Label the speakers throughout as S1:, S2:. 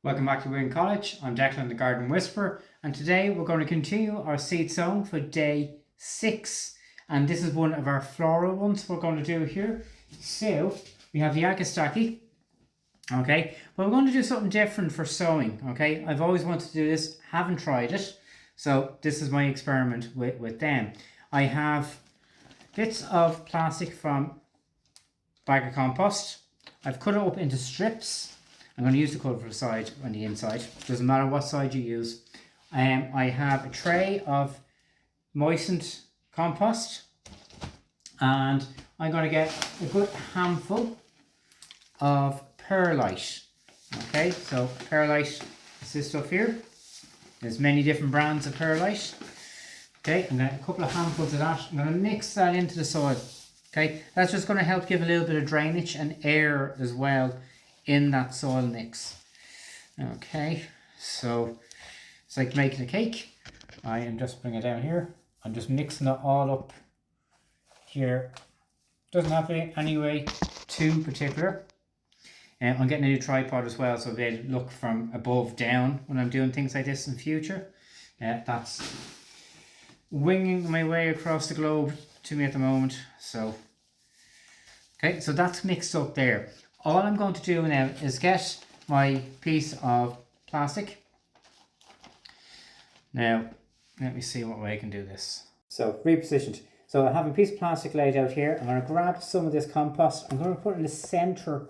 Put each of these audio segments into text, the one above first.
S1: Welcome back to We're in College. I'm Declan the Garden Whisperer, and today we're going to continue our seed sowing for day 6. And this is one of our floral ones we're going to do here. So we have the Agastache, okay, but we're going to do something different for sowing, okay. I've always wanted to do this, haven't tried it, so this is my experiment with them. I have bits of plastic from bag of compost. I've cut it up into strips. I'm going to use the colour for the side and the inside. Doesn't matter what side you use. I have a tray of moistened compost, and I'm going to get a good handful of perlite. Okay, so perlite is this stuff here. There's many different brands of perlite. Okay, and then a couple of handfuls of that. I'm going to mix that into the soil. Okay, that's just going to help give a little bit of drainage and air as well in that soil mix. Okay, so it's like making a cake. I am just bringing it down here. I'm just mixing it all up here. Doesn't have to be any way too particular. And I'm getting a new tripod as well, so they look from above down when I'm doing things like this in future. That's winging my way across the globe to me at the moment. So okay, so that's mixed up there. All I'm going to do now is get my piece of plastic. Now, let me see what way I can do this. So, repositioned. So I have a piece of plastic laid out here. I'm going to grab some of this compost. I'm going to put it in the center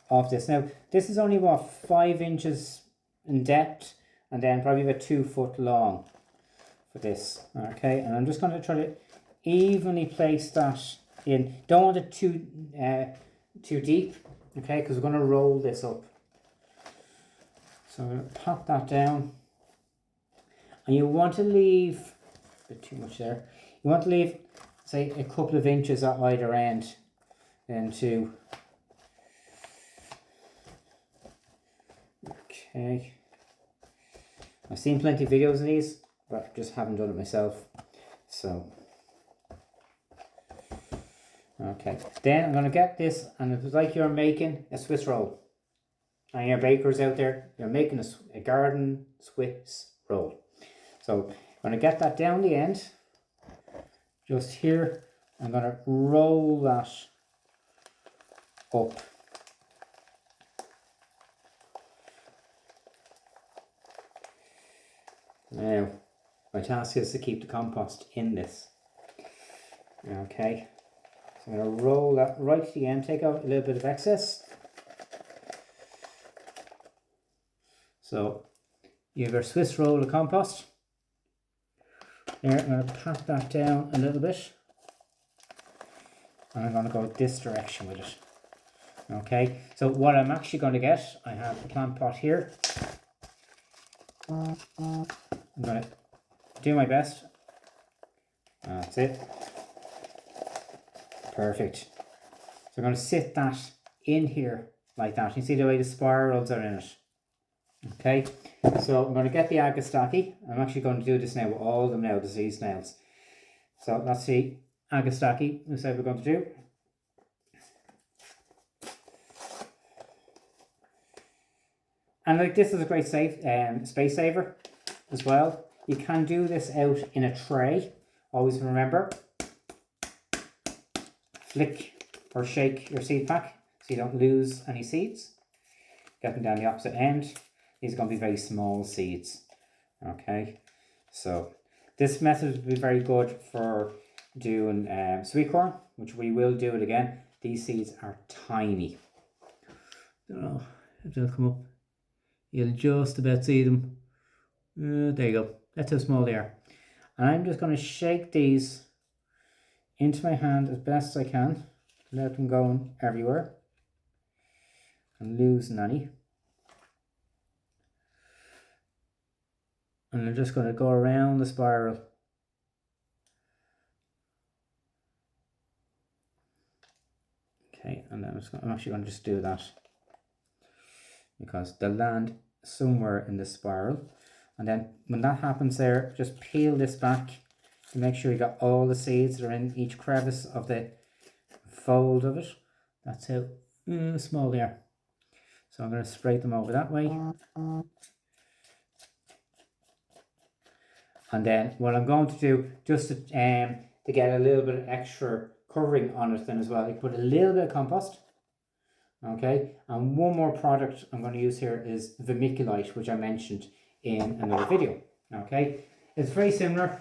S1: of this. Now, this is only, what, 5 inches in depth, and then probably about 2 foot long for this. Okay, and I'm just going to try to evenly place that in. Don't want it too deep. Okay, because we're going to roll this up. So I'm going to pop that down. And you want to leave, a bit too much there. You want to leave, say, a couple of inches at either end. Then two. Okay. I've seen plenty of videos of these, but just haven't done it myself. So. Okay, then I'm going to get this, and it's like you're making a Swiss roll. And your bakers out there, you're making a garden Swiss roll. So I'm going to get that down the end. Just here, I'm going to roll that up. Now, my task is to keep the compost in this. Okay. So I'm going to roll that right to the end, take out a little bit of excess. So you have your Swiss roll of compost. There, I'm going to pat that down a little bit. And I'm going to go this direction with it. Okay, so what I'm actually going to get, I have the plant pot here. I'm going to do my best. That's it. Perfect. So I'm going to sit that in here like that. You see the way the spirals are in it. Okay. So I'm going to get the Agastache. I'm actually going to do this now with all of them now, the sea snails. So that's the Agastache. That's what we're going to do. And like this is a great space saver as well. You can do this out in a tray. Always remember. Flick or shake your seed pack so you don't lose any seeds. Get them down the opposite end. These are going to be very small seeds. Okay, so this method would be very good for doing sweet corn, which we will do it again. These seeds are tiny. Don't know if they'll come up. You'll just about see them. There you go. That's how small they are. And I'm just going to shake these into my hand as best I can, without them going everywhere and losing any. And I'm just going to go around the spiral. Okay, and then I'm actually going to just do that because they'll land somewhere in the spiral. And then when that happens there, just peel this back to make sure you got all the seeds that are in each crevice of the fold of it. That's how small they are. So I'm going to spray them over that way. And then what I'm going to do, just to get a little bit of extra covering on it then as well, I put a little bit of compost. Okay, and one more product I'm going to use here is vermiculite, which I mentioned in another video. Okay, it's very similar,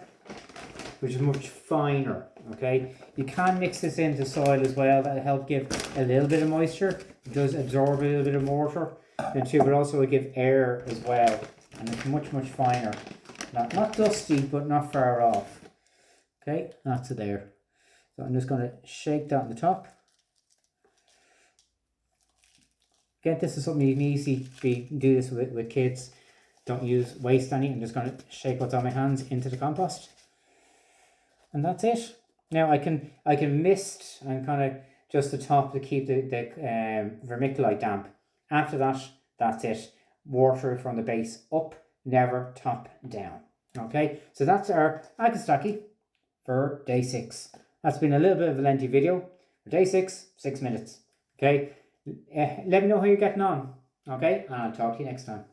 S1: which is much finer. Okay, you can mix this into soil as well. That'll help give a little bit of moisture. It does absorb a little bit of water then too, but also will give air as well, and it's much finer. Not dusty, but not far off. Okay, that's it there. So I'm just going to shake that on the top. Again, this is something you can easily do this with kids. Don't waste any. I'm just going to shake what's on my hands into the compost. And that's it. Now I can mist and kind of just the top to keep the vermiculite damp. After that, that's it. Water from the base up, never top down. Okay, so that's our Agastache for day 6. That's been a little bit of a lengthy video. For day 6, 6 minutes. Okay, let me know how you're getting on. Okay, and I'll talk to you next time.